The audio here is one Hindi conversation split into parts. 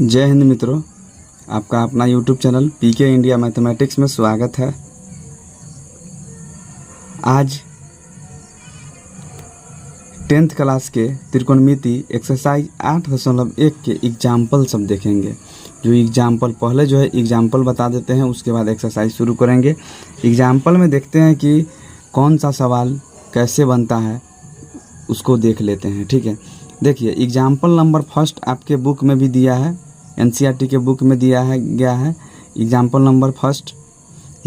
जय हिंद मित्रों, आपका अपना YouTube channel PK India mathematics में स्वागत है। आज 10th क्लास के त्रिकोणमिति एक्सरसाइज 8.1 के एग्जाम्पल सब देखेंगे। जो एग्जाम्पल पहले जो है एग्जाम्पल बता देते हैं, उसके बाद एक्सरसाइज शुरू करेंगे। एग्जाम्पल में देखते हैं कि कौन सा सवाल कैसे बनता है, उसको देख लेते हैं। ठीक है, देखिए एग्जाम्पल नंबर फर्स्ट आपके बुक में भी दिया है, एनसीईआरटी के बुक में दिया है गया है। एग्जाम्पल नंबर फर्स्ट,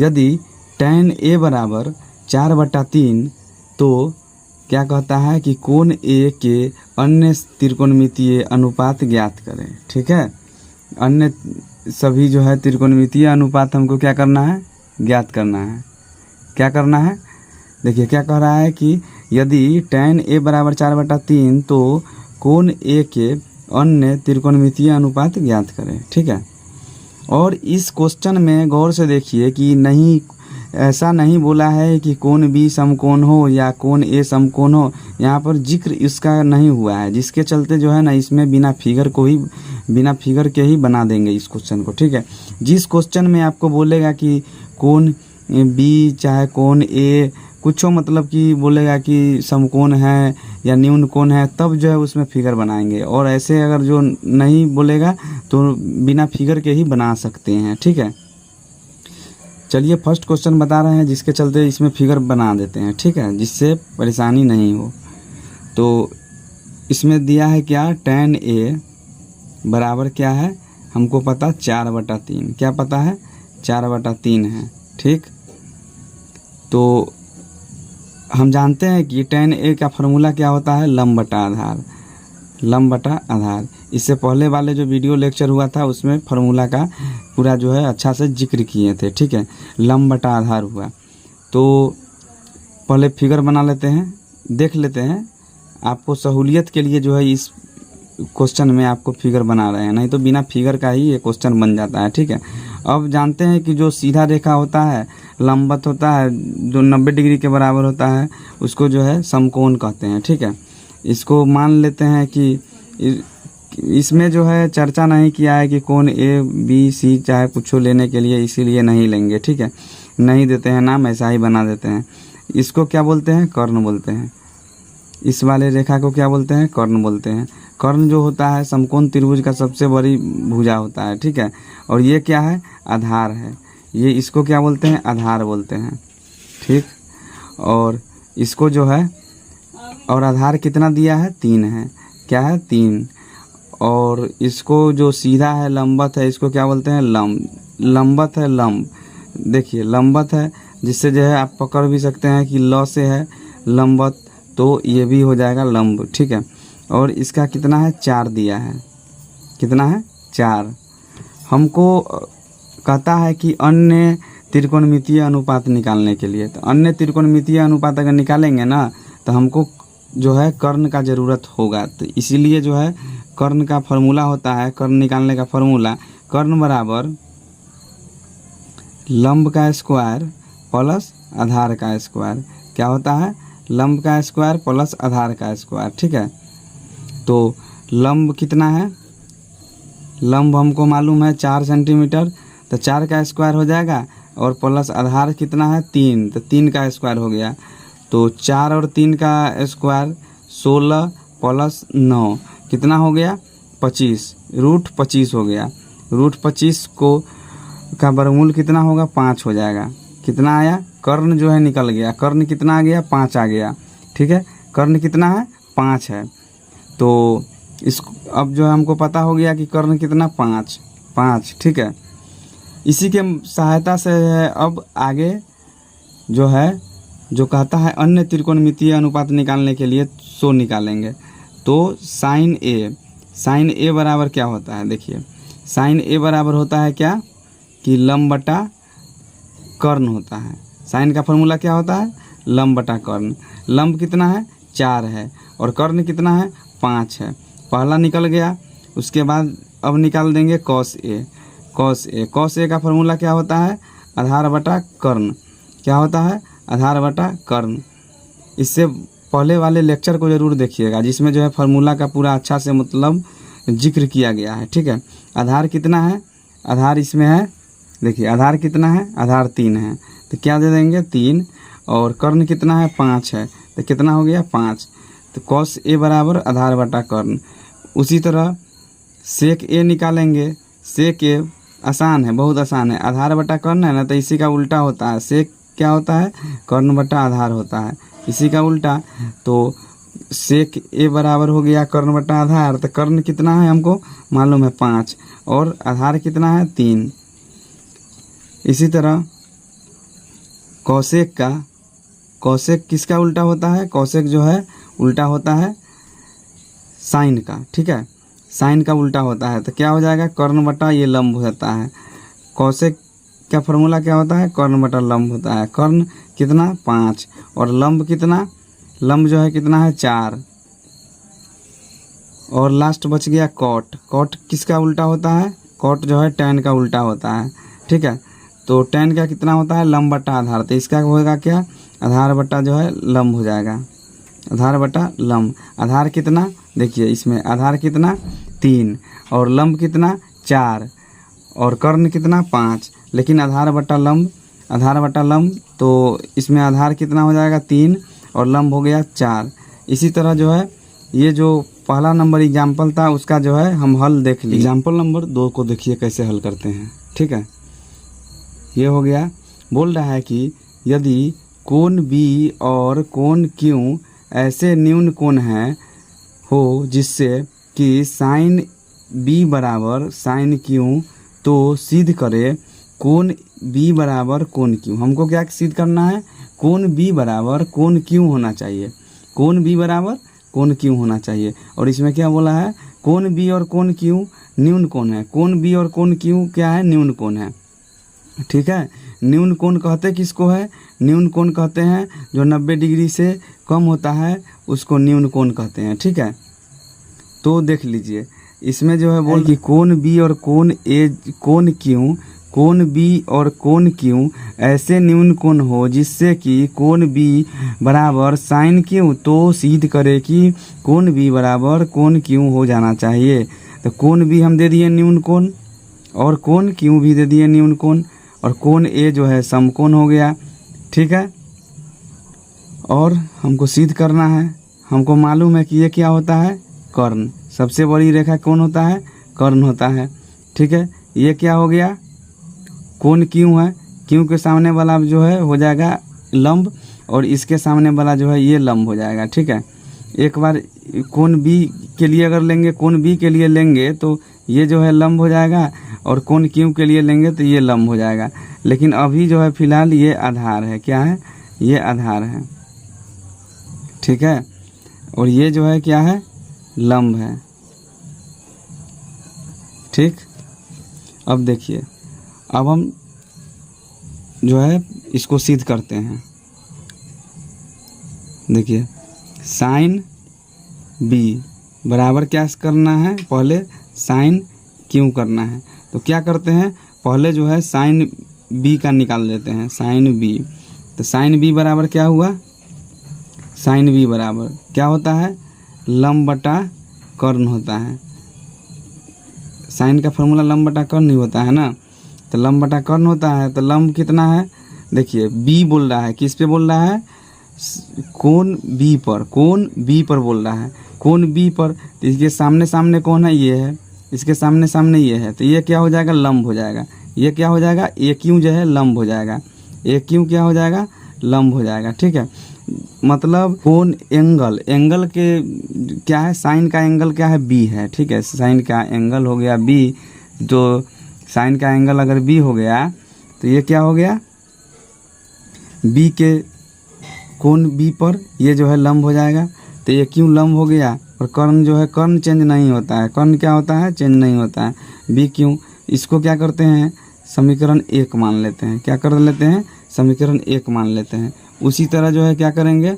यदि tan A बराबर 4/3 तो क्या कहता है कि कोण A के अन्य त्रिकोणमितीय अनुपात ज्ञात करें। ठीक है, अन्य सभी जो है त्रिकोणमितीय अनुपात हमको क्या करना है, ज्ञात करना है। क्या करना है, देखिए क्या कह रहा है कि यदि tan A बराबर 4/3 तो कोण A के अन्य त्रिकोणमितीय अनुपात ज्ञात करें। ठीक है, और इस क्वेश्चन में गौर से देखिए कि नहीं, ऐसा नहीं बोला है कि कोण B समकोण हो या कोण A समकोण हो। यहाँ पर जिक्र इसका नहीं हुआ है, जिसके चलते जो है ना इसमें बिना फिगर के ही बना देंगे इस क्वेश्चन को। ठीक है, जिस क्वेश्चन में आपको बोलेगा कि कोण B चाहे कोण A कुछ हो, मतलब कि बोलेगा कि समकोण है या न्यून कोण है, तब जो है उसमें फिगर बनाएंगे। और ऐसे अगर जो नहीं बोलेगा तो बिना फिगर के ही बना सकते हैं। ठीक है, चलिए फर्स्ट क्वेश्चन बता रहे हैं, जिसके चलते इसमें फिगर बना देते हैं। ठीक है, जिससे परेशानी नहीं हो। तो इसमें दिया है क्या, tan A बराबर क्या है हमको पता 4/3। क्या पता है, 4/3 है। ठीक, तो हम जानते हैं कि tan A का फार्मूला क्या होता है, लंब बटा आधार। लंब बटा आधार, इससे पहले वाले जो वीडियो लेक्चर हुआ था उसमें फार्मूला का पूरा जो है अच्छा से जिक्र किए थे। ठीक है, लंब बटा आधार हुआ। तो पहले फिगर बना लेते हैं, देख लेते हैं। आपको सहूलियत के लिए जो है इस क्वेश्चन में आपको फिगर बना रहे हैं, नहीं तो बिना फिगर का ही ये क्वेश्चन बन जाता है। ठीक है, अब जानते हैं कि जो सीधा रेखा होता है, लंबवत होता है, जो 90 डिग्री के बराबर होता है, उसको जो है समकोण कहते हैं। ठीक है, इसको मान लेते हैं कि इसमें जो है चर्चा नहीं किया है कि कोण A B C चाहे कुछ लेने के लिए, इसीलिए नहीं लेंगे। ठीक है, नहीं देते हैं नाम, ऐसा ही बना देते हैं। इसको क्या बोलते हैं, कर्ण बोलते हैं। इस वाले रेखा को क्या बोलते हैं, कर्ण बोलते हैं। कर्ण जो होता है समकोण त्रिभुज का सबसे बड़ी भुजा होता है। ठीक है, और ये क्या है, आधार है। ये इसको क्या बोलते हैं, आधार बोलते हैं। ठीक, और इसको जो है, और आधार कितना दिया है, 3 है। क्या है, 3। और इसको जो सीधा है, लंबवत है, इसको क्या बोलते हैं, लंब। लंबवत है, लंब। देखिए लंबवत है, जिससे जो है आप पकड़ भी सकते हैं कि ल से है लंबवत, तो ये भी हो जाएगा लंब। ठीक है, और इसका कितना है, 4 दिया है। कितना है, 4। हमको कहता है कि अन्य त्रिकोणमितीय अनुपात निकालने के लिए, तो अन्य त्रिकोणमितीय अनुपात अगर निकालेंगे ना तो हमको जो है कर्ण का ज़रूरत होगा। तो इसीलिए जो है कर्ण का फार्मूला होता है, कर्ण निकालने का फार्मूला, कर्ण बराबर लंब का स्क्वायर प्लस आधार का स्क्वायर। क्या होता है, लंब का स्क्वायर प्लस आधार का स्क्वायर। ठीक है, तो लंब कितना है, लंब हमको मालूम है 4 सेंटीमीटर, तो 4 का स्क्वायर हो जाएगा, और प्लस आधार कितना है, 3, तो 3 का स्क्वायर हो गया। तो 4 और 3 का स्क्वायर 16 प्लस 9 कितना हो गया, 25, √25 हो गया। √25 को का वर्गमूल कितना होगा, 5 हो जाएगा। कितना आया, कर्ण जो है निकल गया। कर्ण कितना आ गया, 5 आ गया। ठीक है, कर्ण कितना है, 5 है। तो इस अब जो है हमको पता हो गया कि कर्ण कितना, 5। ठीक है, इसी के सहायता से अब आगे जो है जो कहता है अन्य त्रिकोणमितीय अनुपात निकालने के लिए सो निकालेंगे। तो साइन ए बराबर क्या होता है, देखिए साइन ए बराबर होता है क्या, कि लंब बटा कर्ण होता है। साइन का फॉर्मूला क्या होता है, लंब बटा कर्ण। लंब कितना है, 4 है, और कर्ण कितना है, 5 है। पहला निकल गया, उसके बाद अब निकाल देंगे कॉस ए। कॉस ए का फॉर्मूला क्या होता है, आधार बटा कर्ण। क्या होता है, आधार बटा कर्ण। इससे पहले वाले लेक्चर को ज़रूर देखिएगा, जिसमें जो है फार्मूला का पूरा अच्छा से मतलब जिक्र किया गया है, ठीक है। आधार कितना है, आधार इसमें है, देखिए आधार कितना है, आधार 3 है, तो क्या दे देंगे 3, और कर्ण कितना है 5 है, तो कितना हो गया 5। तो कॉस ए बराबर आधार बटा कर्ण। उसी तरह सेक ए निकालेंगे, सेक ए आसान है, बहुत आसान है, आधार बटा कर्ण है ना, तो इसी का उल्टा होता है, सेक क्या होता है, कर्ण बटा आधार होता है, इसी का उल्टा। तो सेक ए बराबर हो गया कर्ण बटा आधार, तो कर्ण कितना है हमको मालूम है 5, और आधार कितना है 3। इसी तरह कौशेक का, कौशेक किसका उल्टा होता है, कौशेक जो है उल्टा होता है साइन का, ठीक है, साइन का उल्टा होता है, तो क्या हो जाएगा कर्ण बटा ये लंब होता है। कौशेक का फॉर्मूला क्या होता है, कर्ण बटा लंब होता है। कर्ण कितना 5, और लंब कितना, लंब जो है कितना है 4, और लास्ट बच गया कॉट। कॉट किसका उल्टा होता है, कॉट जो है टैन का उल्टा होता है, ठीक है। तो टैन का कितना होता है, लंब बटा आधार, तो इसका होगा क्या, आधार बटा जो है लंब हो जाएगा, आधार बटा लंब। आधार कितना, देखिए इसमें आधार कितना 3, और लंब कितना 4, और कर्ण कितना 5, लेकिन आधार बटा लंब, आधार बटा लंब, तो इसमें आधार कितना हो जाएगा 3, और लंब हो गया 4। इसी तरह जो है ये जो पहला नंबर एग्जाम्पल था उसका जो है हम हल देख लिए। एग्जाम्पल नंबर 2 को देखिए कैसे हल करते हैं, ठीक है। ये हो गया, बोल रहा है कि यदि कोण बी और कोण क्यू ऐसे न्यून कोण हैं हो जिससे कि साइन बी बराबर साइन क्यू, तो सिद्ध करे कोण बी बराबर कोण क्यू। हमको क्या सिद्ध करना है, कोण बी बराबर कोण क्यू होना चाहिए, कोण बी बराबर कोण क्यू होना चाहिए। और इसमें क्या बोला है, कोण बी और कोण क्यू न्यून कोण है, कोण बी और कोण क्यू क्या है, न्यून कोण है, ठीक है। न्यून कोण कहते किसको है, न्यून कोण कहते हैं जो 90 डिग्री से कम होता है उसको न्यून कोण कहते हैं, ठीक है। तो देख लीजिए इसमें जो है बोल कि कोण बी और कोण ए, कोण क्यू, कोण बी और कोण क्यू ऐसे न्यून कोण हो जिससे कि कोण बी बराबर साइन क्यू, तो सिद्ध करे कि कोण बी बराबर कोण क्यू हो जाना चाहिए। तो कोण बी हम दे दिए न्यून कोण, और कोण क्यू भी दे दिए न्यून कोण, और कोण ए जो है समकोण हो गया, ठीक है। और हमको सिद्ध करना है, हमको मालूम है कि ये क्या होता है, कर्ण, सबसे बड़ी रेखा कौन होता है, कर्ण होता है, ठीक है। ये क्या हो गया, कोण क्यू है, क्यू के सामने वाला जो है हो जाएगा लंब, और इसके सामने वाला जो है ये लंब हो जाएगा, ठीक है। एक बार कोण बी के लिए अगर लेंगे, कोण बी के लिए लेंगे तो ये जो है लंब हो जाएगा, और कोण क्यू के लिए लेंगे तो ये लंब हो जाएगा। लेकिन अभी जो है फिलहाल ये आधार है, क्या है, ये आधार है, ठीक है। और ये जो है क्या है, लंब है, ठीक। अब देखिए, अब हम जो है इसको सिद्ध करते हैं। देखिए साइन बी बराबर क्या करना है, पहले साइन क्यू करना है। तो क्या करते हैं, पहले जो है साइन बी का निकाल लेते हैं, साइन बी। तो साइन बी बराबर क्या हुआ, साइन बी बराबर क्या होता है, लंब बटा कर्ण होता है। साइन का फॉर्मूला लंब बटा कर्ण ही होता है ना, तो लंब बटा कर्ण होता है। तो लंब कितना है, देखिए बी बोल रहा है, किस पे बोल रहा है, कोण बी पर, कोण बी पर बोल रहा है, कोण बी पर। तो इसके सामने सामने कौन है, ये है, इसके सामने सामने ये है, तो ये क्या हो जाएगा, लंब हो जाएगा। ये क्या हो जाएगा, ए क्यू जो है लंब हो जाएगा, ए क्यू क्या हो जाएगा, लंब हो जाएगा, ठीक है। मतलब कोण एंगल, एंगल के क्या है, साइन का एंगल क्या है, बी है, ठीक है। साइन का एंगल हो गया बी, तो साइन का एंगल अगर बी हो गया तो ये क्या हो गया, बी के कोण बी पर ये जो है लंब हो जाएगा। तो ये क्यों लंब हो गया, और कर्ण जो है, कर्ण चेंज नहीं होता है, कर्ण क्या होता है, चेंज नहीं होता है, बी क्यों। इसको क्या करते हैं, समीकरण 1 मान लेते हैं, क्या कर लेते हैं, समीकरण 1 मान लेते हैं। उसी तरह जो है क्या करेंगे,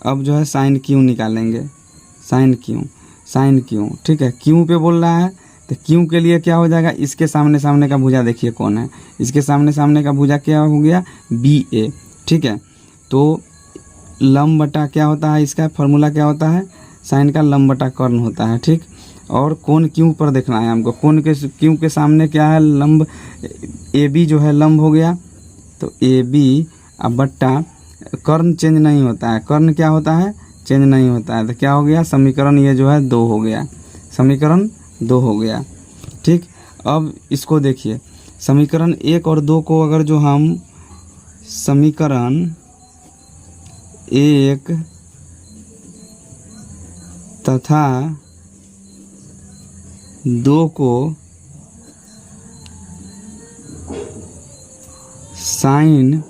अब जो है साइन क्यू निकालेंगे, साइन क्यू, साइन क्यू, ठीक है। क्यू पे बोल रहा है, तो क्यू के लिए क्या हो जाएगा, इसके सामने सामने का भुजा देखिए कौन है, इसके सामने सामने का भुजा क्या हो गया, बी ए, ठीक है। तो लंब बटा क्या होता है, इसका फॉर्मूला क्या होता है, साइन का लंब बटा कर्ण होता है, ठीक। और कोण क्यू पर देखना है हमको। कोण के क्यू के सामने क्या है, लंब ए बी जो है लंब हो गया, तो ए बी अब बट्टा कर्ण चेंज नहीं होता है, कर्ण क्या होता है, चेंज नहीं होता है, तो क्या हो गया समीकरण ये जो है 2 हो गया, समीकरण 2 हो गया। ठीक, अब इसको देखिए समीकरण 1 और 2 को अगर जो हम समीकरण 1 तथा 2 को साइन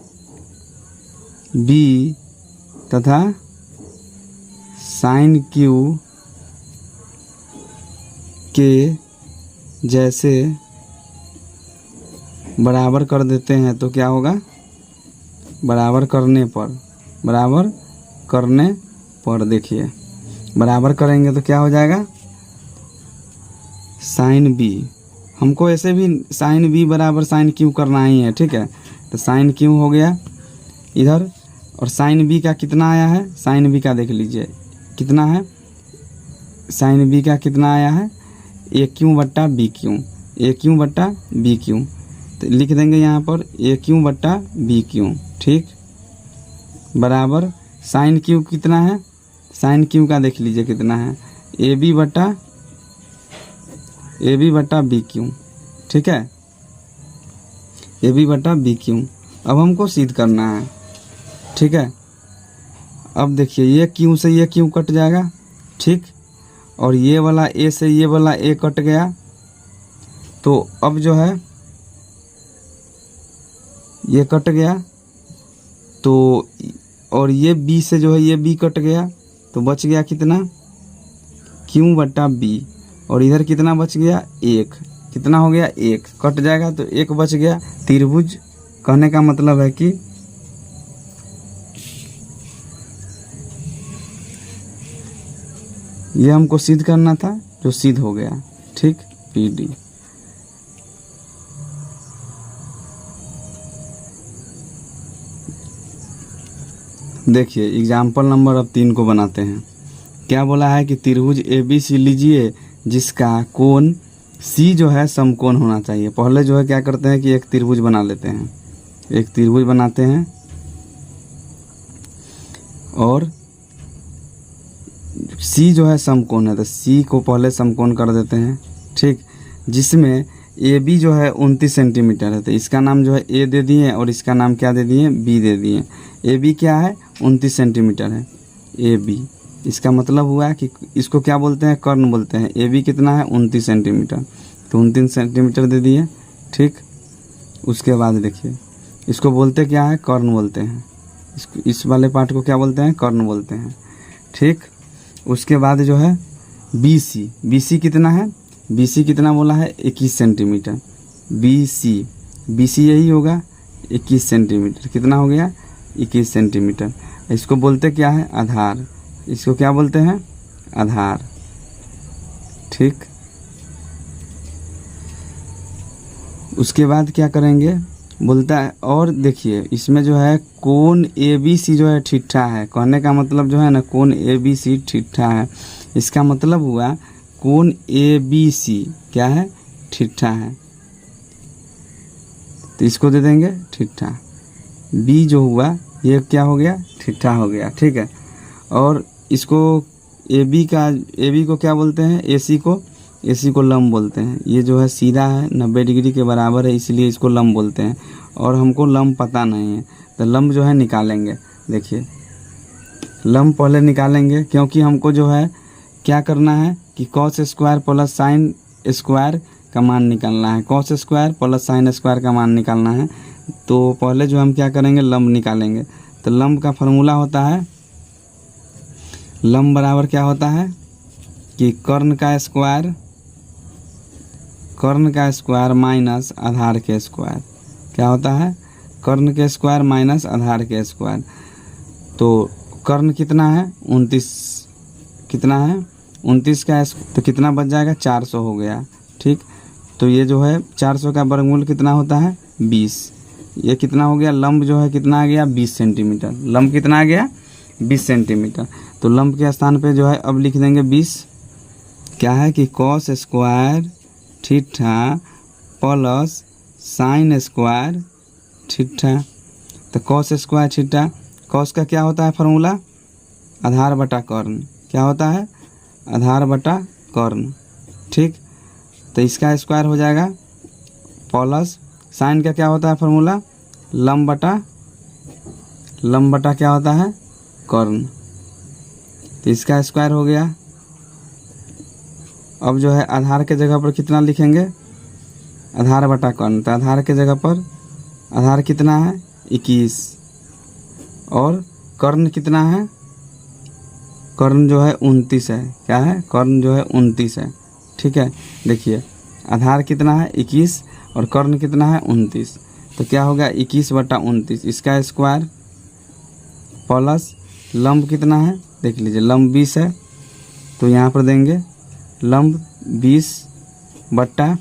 बी तथा साइन क्यू के जैसे बराबर कर देते हैं तो क्या होगा, बराबर करने पर देखिए बराबर करेंगे तो क्या हो जाएगा, साइन बी, हमको ऐसे भी साइन बी बराबर साइन क्यू करना ही है। ठीक है, तो साइन क्यू हो गया इधर, और साइन बी का कितना आया है, साइन बी का देख लीजिए कितना है, साइन बी का कितना आया है, ए क्यू बट्टा बी क्यू, ए क्यू बट्टा बी क्यू, तो लिख देंगे यहाँ पर ए क्यू बट्टा बी क्यू। ठीक, बराबर साइन क्यू कितना है, साइन क्यू का देख लीजिए कितना है, ए बी बट्टा बी क्यू। ठीक है, ए बी बट्टा बी क्यू। अब हमको सिद्ध करना है। ठीक है, अब देखिए ये क्यू से ये क्यू कट जाएगा। ठीक, और ये वाला ए से ये वाला ए कट गया, तो अब जो है ये कट गया, तो और ये बी से जो है ये बी कट गया, तो बच गया कितना, क्यू बट्टा बी, और इधर कितना बच गया, 1, कितना हो गया 1, कट जाएगा तो 1 बच गया। त्रिभुज कहने का मतलब है कि ये हमको सिद्ध करना था, जो सिद्ध हो गया। ठीक, PD। देखिए एग्जाम्पल नंबर अब 3 को बनाते हैं। क्या बोला है कि त्रिभुज ABC लीजिए जिसका कोण C जो है समकोण होना चाहिए। पहले जो है क्या करते हैं कि एक त्रिभुज बना लेते हैं, एक त्रिभुज बनाते हैं और C जो है समकोण है, तो C को पहले समकोण कर देते हैं। ठीक, जिसमें AB जो है 29 सेंटीमीटर है, तो इसका नाम जो है A दे दिए और इसका नाम क्या दे दिए, B दे दिए। AB क्या है 29 सेंटीमीटर है, AB, इसका मतलब हुआ कि इसको क्या बोलते हैं, कर्ण बोलते हैं। AB कितना है 29 सेंटीमीटर, तो 29 सेंटीमीटर दे दिए। ठीक, उसके बाद देखिए इसको बोलते क्या है, कर्ण बोलते हैं। इस वाले पार्ट को क्या बोलते हैं, कर्ण बोलते हैं। ठीक, उसके बाद जो है BC कितना है, BC कितना बोला है 21 सेंटीमीटर, BC यही होगा 21 सेंटीमीटर, कितना हो गया 21 सेंटीमीटर। इसको बोलते क्या है, आधार, इसको क्या बोलते हैं, आधार। ठीक, उसके बाद क्या करेंगे, बोलता है और देखिए इसमें जो है कोण ABC जो है ठीठा है। कहने का मतलब जो है ना, कोण ABC ठीठा है। इसका मतलब हुआ कोण ABC क्या है, ठीठा है, तो इसको दे देंगे ठीठा। B जो हुआ ये क्या हो गया, ठीठा हो गया। ठीक है, और इसको AB को क्या बोलते हैं, AC को लंब बोलते हैं। ये जो है सीधा है, 90 डिग्री के बराबर है, इसलिए इसको लंब बोलते हैं। और हमको लंब पता नहीं है, तो लंब जो है निकालेंगे। देखिए लंब पहले निकालेंगे, क्योंकि हमको जो है क्या करना है कि cos square plus sine square का मान निकालना है, cos square plus sine square का मान निकालना है। तो पहले जो हम क्या करेंगे, लंब निकालेंगे। तो लंब का फार्मूला होता है, लंब बराबर क्या होता है कि कर्ण का स्क्वायर माइनस आधार के स्क्वायर। क्या होता है, कर्ण के स्क्वायर माइनस आधार के स्क्वायर। तो कर्ण कितना है 29, कितना है 29 का, तो कितना बच जाएगा 400 हो गया। ठीक, तो ये जो है 400 का वर्गमूल कितना होता है 20। ये कितना हो गया, लंब जो है कितना आ गया 20 सेंटीमीटर, लंब कितना आ गया 20 सेंटीमीटर। तो लंब के स्थान पे जो है अब लिख देंगे 20, क्या है कि cos square theta plus sine square theta. तो कॉस स्क्वायर थीटा, कॉस का क्या होता है फार्मूला, आधार बटा कर्ण। क्या होता है, आधार बटा कर्ण। ठीक, तो इसका स्क्वायर हो जाएगा प्लस साइन का क्या होता है फार्मूला, लंब बटा क्या होता है, कर्ण। तो इसका स्क्वायर हो गया। अब जो है आधार के जगह पर कितना लिखेंगे, आधार बटा कर्ण। तो आधार के जगह पर आधार कितना है 21 और कर्ण कितना है, कर्ण जो है 29 है। क्या है, कर्ण जो है 29 है। ठीक है, देखिए आधार कितना है 21 और कर्ण कितना है 29। तो क्या हो गया 21 बटा 29, इसका स्क्वायर प्लस लंब कितना है, देख लीजिए लंब 20 है। तो यहाँ पर देंगे लंब 20 बट्टा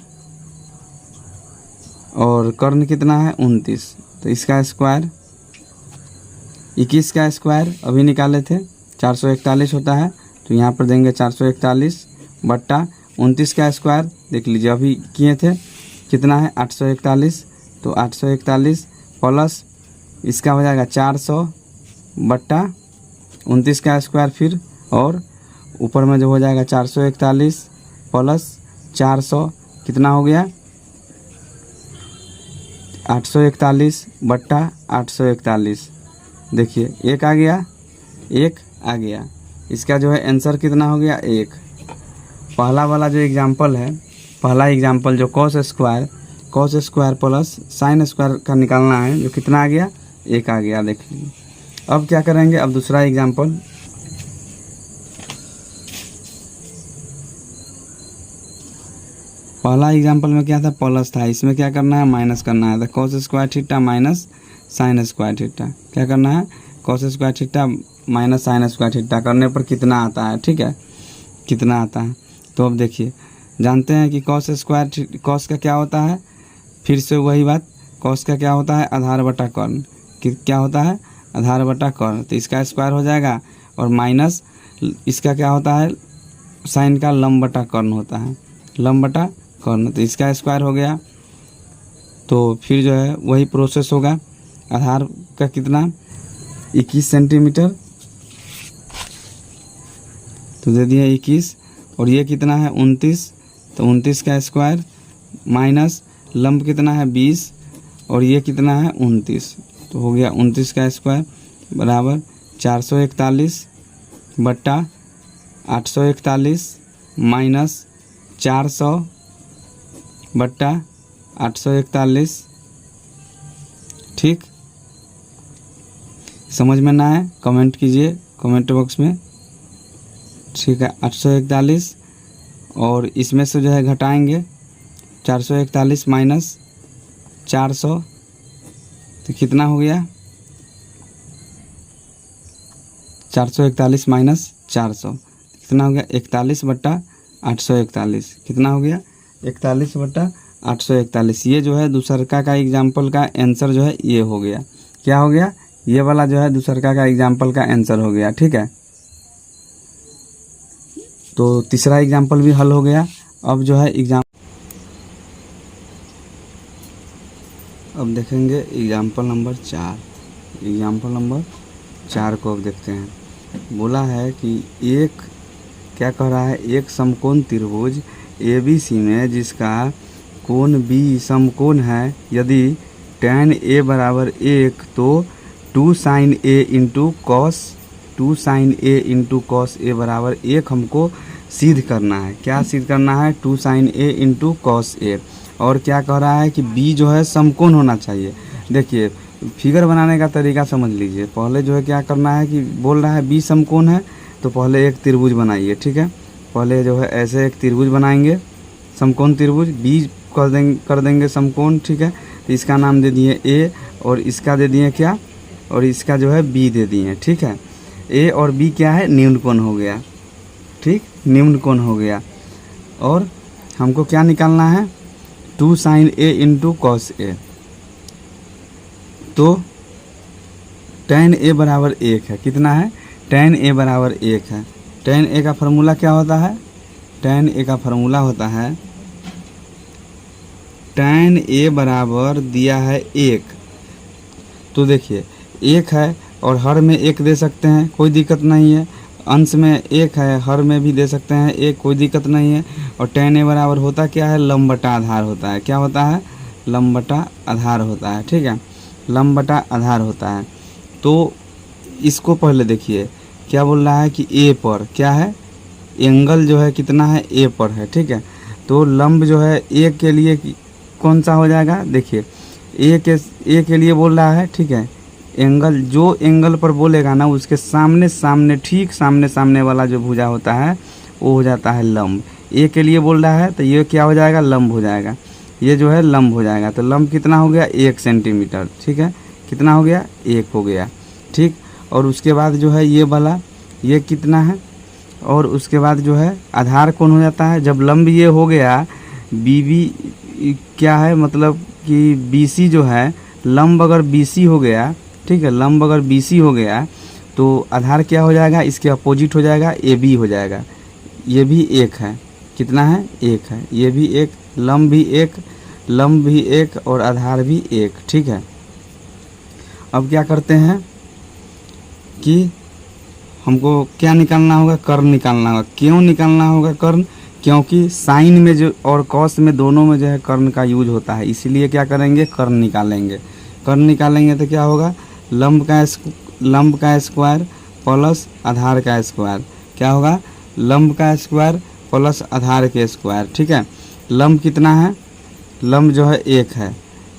और कर्ण कितना है 29। तो इसका स्क्वायर 21 का स्क्वायर अभी निकाले थे 441 होता है। तो यहाँ पर देंगे 441 बट्टा 29 का स्क्वायर, देख लीजिए अभी किए थे कितना है 841। तो 841 प्लस इसका हो जाएगा 400 बट्टा 29 का स्क्वायर फिर, और ऊपर में जो हो जाएगा 441 प्लस 400 कितना हो गया 841 बट्टा 841। देखिए एक आ गया, एक आ गया। इसका जो है आंसर कितना हो गया 1। पहला वाला जो एग्जाम्पल है, पहला एग्जाम्पल जो cos square plus sine square का निकालना है, जो कितना आ गया 1 आ गया। देख लीजिए अब क्या करेंगे, अब दूसरा एग्जाम्पल। पहला एग्जाम्पल में क्या था, प्लस था, इसमें क्या करना है माइनस करना है। तो cos square theta minus sine square theta, क्या करना है cos square theta minus sine square theta करने पर कितना आता है। ठीक है, कितना आता है। तो अब देखिए जानते हैं कि कॉस का क्या होता है, फिर से वही बात, कॉस का क्या होता है आधार बटा कर्ण। क्या होता है आधार बटा कर्ण। तो इसका स्क्वायर हो जाएगा और माइनस इसका क्या होता है, साइन का लंब बटा कर्ण होता है, लंब बटा कर्ण। तो इसका स्क्वायर हो गया। तो फिर जो है वही प्रोसेस होगा, आधार का कितना 21 सेंटीमीटर, तो दे दिया 21 और ये कितना है 29। तो 29 का स्क्वायर माइनस लंब कितना है 20 और ये कितना है 29। तो हो गया 29 का स्क्वायर बराबर 441 बट्टा 841 माइनस 400 बट्टा 841। ठीक, समझ में ना आए कमेंट कीजिए कमेंट बॉक्स में। ठीक है, 841 और इसमें से जो है घटाएंगे 441 माइनस 400, तो कितना हो गया 441 माइनस 400 कितना हो गया 41 बट्टा 841। कितना हो गया 41 बट्टा 841। ये जो है दूसरका का एग्जाम्पल का आंसर जो है ये हो गया। क्या हो गया, ये वाला जो है दूसरका का एग्जाम्पल का आंसर हो गया। ठीक है, तो तीसरा एग्जाम्पल भी हल हो गया। अब जो है अब देखेंगे एग्जाम्पल नंबर 4। एग्जाम्पल नंबर 4 को अब देखते हैं। बोला है कि एक क्या कह रहा है, एक समकोण त्रिभुज ABC में जिसका कोण B समकोण है, यदि tan A बराबर 1 तो 2 sin A into cos A बराबर 1 हमको सिद्ध करना है। क्या सिद्ध करना है 2 sin A into cos A। और क्या कह रहा है कि B जो है समकोण होना चाहिए। देखिए फिगर बनाने का तरीका समझ लीजिए। पहले जो है क्या करना है कि बोल रहा है B समकोण है, तो पहले एक त्रिभुज बनाइए। ठीक है, पहले जो है ऐसे एक त्रिभुज बनाएंगे, समकोण त्रिभुज, B कर देंगे समकोण। ठीक है, तो इसका नाम दे दिए A और इसका दे दिए क्या, और इसका जो है B दे दिए। ठीक है, A और B क्या है निम्न कोण हो गया। ठीक, निम्न कोण हो गया। और हमको क्या निकालना है 2 sin A into cos A। तो tan A बराबर 1 है, कितना है tan A बराबर 1 है। tan A का फार्मूला क्या होता है tan a का फार्मूला होता है tan a बराबर दिया है 1, तो देखिए 1 है और हर में 1 दे सकते हैं, कोई दिक्कत नहीं है। अंश में 1 है, हर में भी दे सकते हैं 1, कोई दिक्कत नहीं है। और tan a बराबर होता क्या है, लंब बटा आधार होता है। क्या होता है, लंब बटा आधार होता है। ठीक है, लंब बटा आधार होता है। तो इसको पहले देखिए क्या बोल रहा है कि a पर क्या है, एंगल जो है कितना है, a पर है। ठीक है, तो लंब जो है a के लिए कौन सा हो जाएगा, देखिए a के लिए बोल रहा है। ठीक है, एंगल जो एंगल पर बोलेगा ना उसके सामने सामने, ठीक सामने सामने वाला जो भुजा होता है वो हो जाता है लंब। a के लिए बोल रहा है तो ये क्या हो जाएगा, लंब हो जाएगा। ये जो है लंब हो जाएगा। तो लंब कितना हो गया, 1 सेंटीमीटर। ठीक है, कितना हो गया, 1 हो गया। ठीक, और उसके बाद जो है ये वाला, ये कितना है, और उसके बाद जो है आधार कौन हो जाता है, जब लंब ये हो गया BB क्या है, मतलब कि BC जो है, लंब अगर BC हो गया, ठीक है, लंब अगर BC हो गया तो आधार क्या हो जाएगा, इसके अपोजिट हो जाएगा, AB हो जाएगा। ये भी 1 है, कितना है, 1 है। ये भी 1, लंब भी 1, लंब भी 1 और आधार भी 1। ठीक है, अब क्या करते हैं कि हमको क्या निकालना होगा, कर्ण निकालना होगा। क्यों निकालना होगा कर्ण, क्योंकि साइन में जो और कॉस में दोनों में जो है कर्ण का यूज होता है, इसीलिए क्या करेंगे, कर्ण निकालेंगे। कर्ण निकालेंगे तो क्या होगा, लंब का स्क्वायर प्लस आधार का स्क्वायर, क्या होगा, लंब का स्क्वायर प्लस आधार के स्क्वायर। ठीक है, लंब कितना है, लंब जो है 1 है,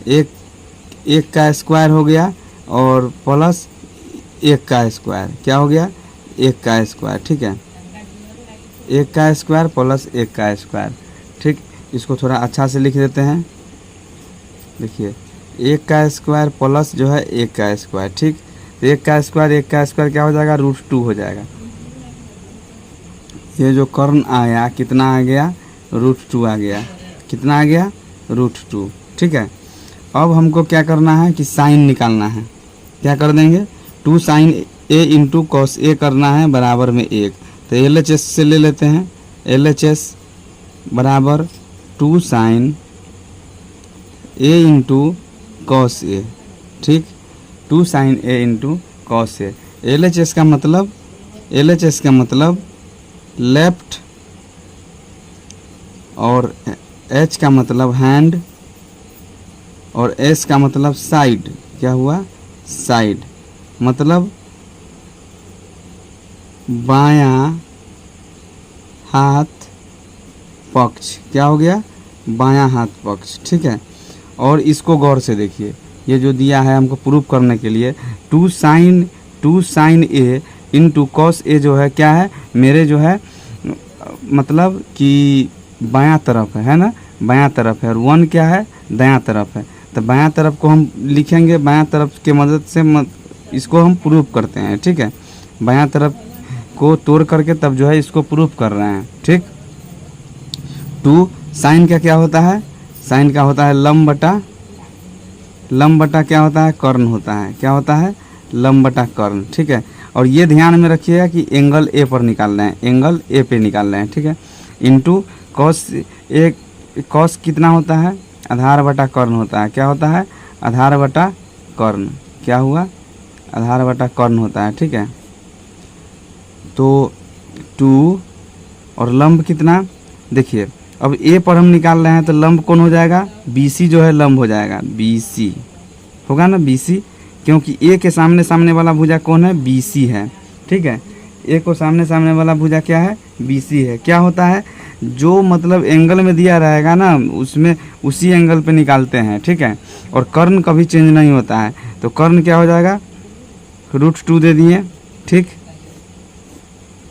1 का स्क्वायर हो गया और प्लस 1 का स्क्वायर, क्या हो गया, 1 का स्क्वायर। ठीक है, 1 का स्क्वायर प्लस 1 का स्क्वायर। ठीक, इसको थोड़ा अच्छा से लिख देते हैं। देखिए 1 का स्क्वायर प्लस जो है 1 का स्क्वायर। ठीक, तो 1 का स्क्वायर क्या हो जाएगा, √2 हो जाएगा। ये जो कर्ण आया कितना आ गया, √2 आ गया। कितना आ गया, √2। ठीक है, अब हमको क्या करना है कि साइन निकालना है। क्या कर देंगे, 2 sin a into cos a करना है बराबर में 1। तो LHS से ले लेते हैं, LHS बराबर 2 sin a into cos a। ठीक, 2 sin a into cos a। LHS का मतलब लेफ्ट और H का मतलब हैंड और S का मतलब साइड। क्या हुआ, साइड, मतलब बायां हाथ पक्ष। क्या हो गया, बायां हाथ पक्ष। ठीक है, और इसको गौर से देखिए, ये जो दिया है हमको प्रूफ करने के लिए, 2 sin a into cos a जो है क्या है, मेरे जो है मतलब कि बायां तरफ है ना, बायां तरफ है, और 1 क्या है, दायां तरफ है। तो बायां तरफ को हम लिखेंगे, बायां तरफ के मदद से इसको हम प्रूफ करते हैं। ठीक है, बायां तरफ को तोड़ करके तब जो है इसको प्रूफ कर रहे हैं। ठीक, 2 साइन का क्या होता है, साइन का होता है लंब बटा क्या होता है, कर्ण होता है। क्या होता है, लंब बटा कर्ण। ठीक है, और ये ध्यान में रखिएगा कि एंगल ए पर निकाल रहे हैं, एंगल ए पे निकाल रहे हैं। ठीक है, इंटू कॉस कितना होता है, आधार बटा कर्ण होता है। क्या होता है, आधार बटा कर्ण। क्या हुआ, आधार बटा कर्ण होता है। ठीक है, तो 2 और लंब कितना, देखिए अब ए पर हम निकाल रहे हैं तो लंब कौन हो जाएगा, BC जो है लंब हो जाएगा, BC होगा ना, BC, क्योंकि ए के सामने सामने वाला भुजा कौन है, BC है। ठीक है, ए को सामने सामने वाला भुजा क्या है, BC है। क्या होता है, जो मतलब एंगल में दिया रहेगा ना उसमें उसी एंगल पे निकालते हैं। ठीक है, और कर्ण कभी चेंज नहीं होता है। तो कर्ण क्या हो जाएगा, √2 दे दिए। ठीक,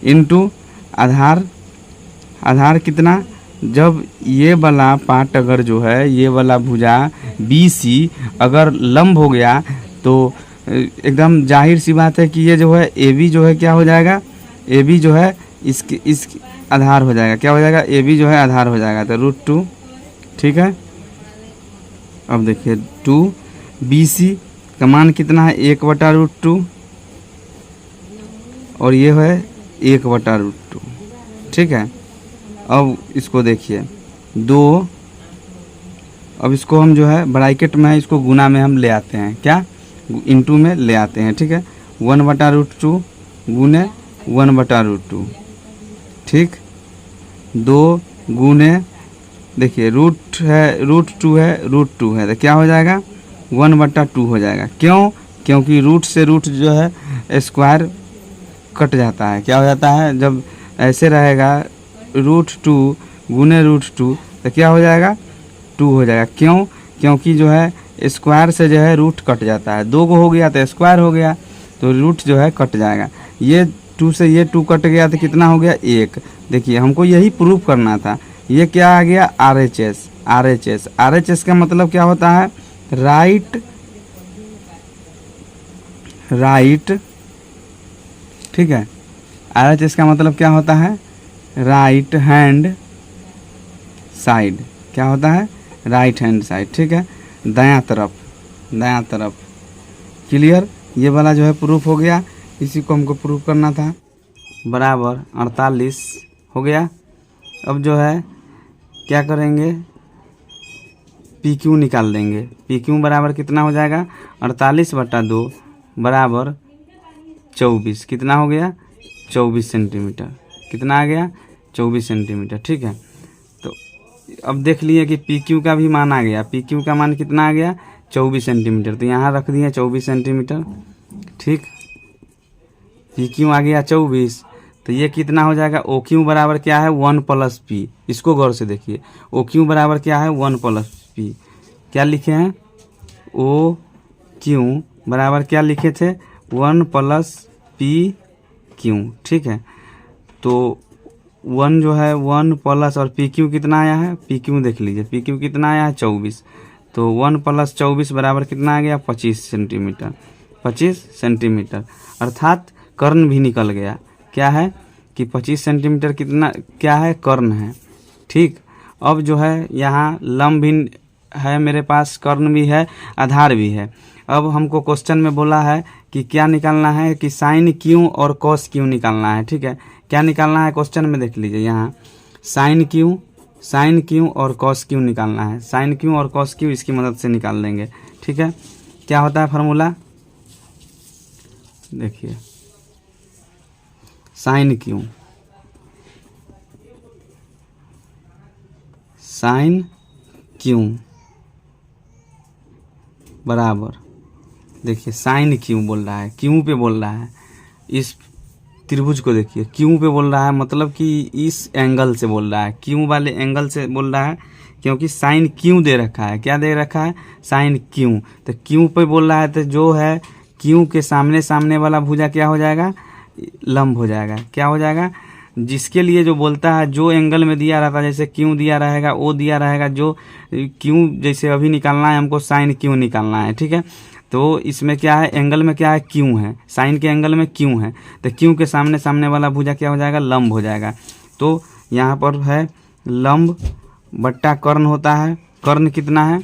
इंटू आधार कितना, जब ये वाला पार्ट अगर जो है, ये वाला भुजा BC अगर लंब हो गया तो एकदम जाहिर सी बात है कि ये जो है AB जो है क्या हो जाएगा, AB जो है इस आधार हो जाएगा। क्या हो जाएगा, AB जो है आधार हो जाएगा, तो √2। ठीक है, अब देखिए 2 BC का मान कितना है, 1/√2 और ये है 1/√2। ठीक है, अब इसको देखिए 2, अब इसको हम जो है ब्रैकेट में इसको गुना में हम ले आते हैं, क्या इंटू में ले आते हैं, ठीक है। 1/√2 गुने 1/√2, ठीक। 2 गुने देखिए √2 है तो क्या हो जाएगा 1/2 हो जाएगा। क्यों? क्योंकि रूट से रूट जो है स्क्वायर कट जाता है, क्या हो जाता है जब ऐसे रहेगा √2 गुने √2 तो क्या हो जाएगा 2 हो जाएगा। क्यों? क्योंकि जो है स्क्वायर से जो है रूट कट जाता है, 2 को हो गया तो स्क्वायर हो गया तो रूट जो है कट जाएगा। ये 2 से ये 2 कट गया तो कितना हो गया 1। देखिए हमको यही प्रूफ करना था। ये क्या आ गया RHS का मतलब क्या होता है राइट, ठीक है। RHS का मतलब क्या होता है राइट हैंड साइड, क्या होता है राइट हैंड साइड, ठीक है, दायां तरफ। क्लियर? ये वाला जो है प्रूफ हो गया, इसी को हमको प्रूफ करना था। बराबर 48 हो गया। अब जो है क्या करेंगे PQ निकाल देंगे। PQ बराबर कितना हो जाएगा 48/2 बराबर 24, कितना हो गया 24 सेंटीमीटर, कितना आ गया 24 सेंटीमीटर, ठीक है। तो अब देख लिए कि PQ का भी मान आ गया। PQ का मान कितना आ गया 24 सेंटीमीटर, तो यहाँ रख दिए 24 सेंटीमीटर, ठीक। PQ आ गया 24, तो ये कितना हो जाएगा OQ बराबर क्या है 1 + P। इसको गौर से देखिए, OQ बराबर क्या है 1 + P। क्या लिखे हैं OQ बराबर क्या लिखे थे 1 + PQ, ठीक है। तो 1 जो है 1 प्लस और PQ कितना आया है PQ देख लीजिए, PQ कितना आया है 24, तो 1 + 24 बराबर कितना आ गया 25 सेंटीमीटर, अर्थात कर्ण भी निकल गया। क्या है कि 25 सेंटीमीटर कितना क्या है कर्ण है, ठीक। अब जो है यहाँ लंब भी है मेरे पास, कर्ण भी है, आधार भी है। अब हमको क्वेश्चन में बोला है कि क्या निकालना है कि साइन क्यू और कॉस क्यू निकालना है, ठीक है। क्या निकालना है क्वेश्चन में देख लीजिए, यहाँ साइन क्यू और कॉस क्यू निकालना है। साइन क्यू और कॉस क्यू इसकी मदद से निकाल लेंगे, ठीक है। क्या होता है फार्मूला देखिए, साइन क्यू बराबर, देखिए साइन क्यू बोल रहा है, क्यू पे बोल रहा है, इस त्रिभुज को देखिए क्यू पे बोल रहा है, मतलब कि इस एंगल से बोल रहा है, क्यू वाले एंगल से बोल रहा है, क्योंकि साइन क्यू दे रखा है। क्या दे रखा है साइन क्यू, तो क्यू पे बोल रहा है, तो जो है क्यू के सामने वाला भुजा क्या हो जाएगा लंब हो जाएगा। क्या हो जाएगा, जिसके लिए जो बोलता है जो एंगल में दिया रहता है, जैसे क्यू दिया रहेगा ओ दिया रहेगा, जो क्यू जैसे अभी निकालना है हमको साइन क्यू निकालना है, ठीक है। तो इसमें क्या है एंगल में क्या है क्यू है, साइन के एंगल में क्यू है, तो क्यू के सामने वाला भुजा क्या हो जाएगा लंब हो जाएगा। तो यहाँ पर है लंब बट्टा कर्ण होता है, कर्ण कितना है,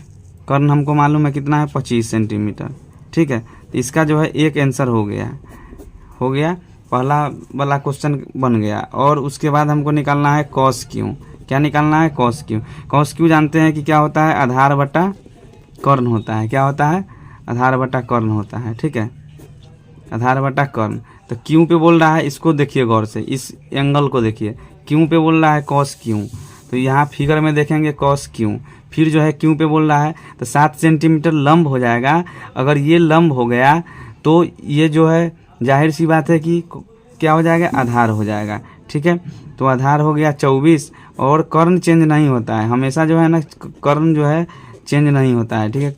कर्ण हमको मालूम है कितना है 25 सेंटीमीटर, ठीक है। तो इसका जो है एक आंसर हो गया, पहला वाला क्वेश्चन बन गया। और उसके बाद हमको निकालना है कॉस क्यू। क्या निकालना है कॉस क्यू जानते हैं कि क्या होता है आधार बटा कर्ण होता है। क्या होता है आधार बटा कर्ण होता है, ठीक है, आधार बटा कर्ण। तो क्यू पे बोल रहा है, इसको देखिए गौर से, इस एंगल को देखिए, क्यू पे बोल रहा है कॉस क्यू, तो यहाँ फिगर में देखेंगे कॉस क्यू, फिर जो है क्यू पे बोल रहा है तो 7 सेंटीमीटर लंब हो जाएगा। अगर ये लंब हो गया तो ये जो है जाहिर सी बात है कि क्या हो जाएगा आधार हो जाएगा, ठीक है। तो आधार हो गया 24, और कर्ण चेंज नहीं होता है हमेशा, जो है ना कर्ण जो है चेंज नहीं होता है, ठीक है।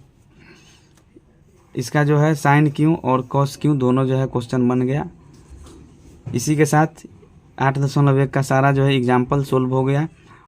इसका जो है साइन क्यू और कॉस क्यू दोनों जो है क्वेश्चन बन गया। इसी के साथ 8.1 का सारा जो है एग्जाम्पल सोल्व हो गया।